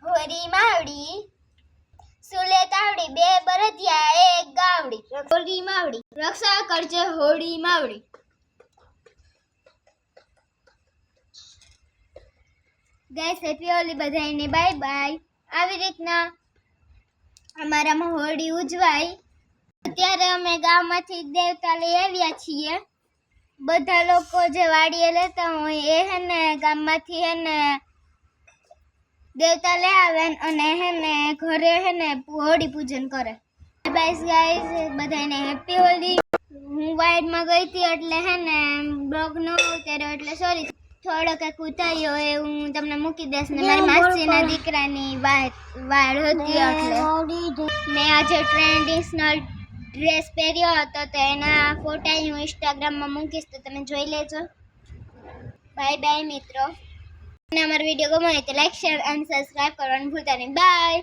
હોરી માવડી સુલે તાવડી બે બરધિયા એક ગાવડી હોરી માવડી રક્ષા કરજે હોળી માવડી। ગાઈસ હેપી હોલી બધાને બાય બાય। આવી રીતના અમારામાં હોળી ઉજવાય। અત્યારે અમે ગામમાંથી દેવતા લઈ આવ્યા છીએ। બધા લોકો જે વાડીએ લેતા હોય એ હે ને ગામમાંથી હે ને દેવતા લે આવે અને હે ને ઘરે હે ને હોળી પૂજન કરે। બાય ગાઈસ બધાને હેપી હોલી। હું વાઈડમાં ગઈ હતી એટલે હે ને બ્લોગ ન ઉતાર્યો એટલે સોરી। થોડો કંઈક ઉતાર્યો એ હું તમને મૂકી દઈશ ને મારી માસીના દીકરાની વાડ હતી એટલે મેં આજે ટ્રેડિશનલ ડ્રેસ પહેર્યો હતો તો એના ફોટા હું ઇન્સ્ટાગ્રામમાં મૂકીશ તો તમે જોઈ લેજો। બાય બાય મિત્રો। અને અમારો વિડીયો ગમ્યો હોય તો લાઈક શેર અને સબસ્ક્રાઇબ કરવાનું ભૂલતા નહીં। બાય।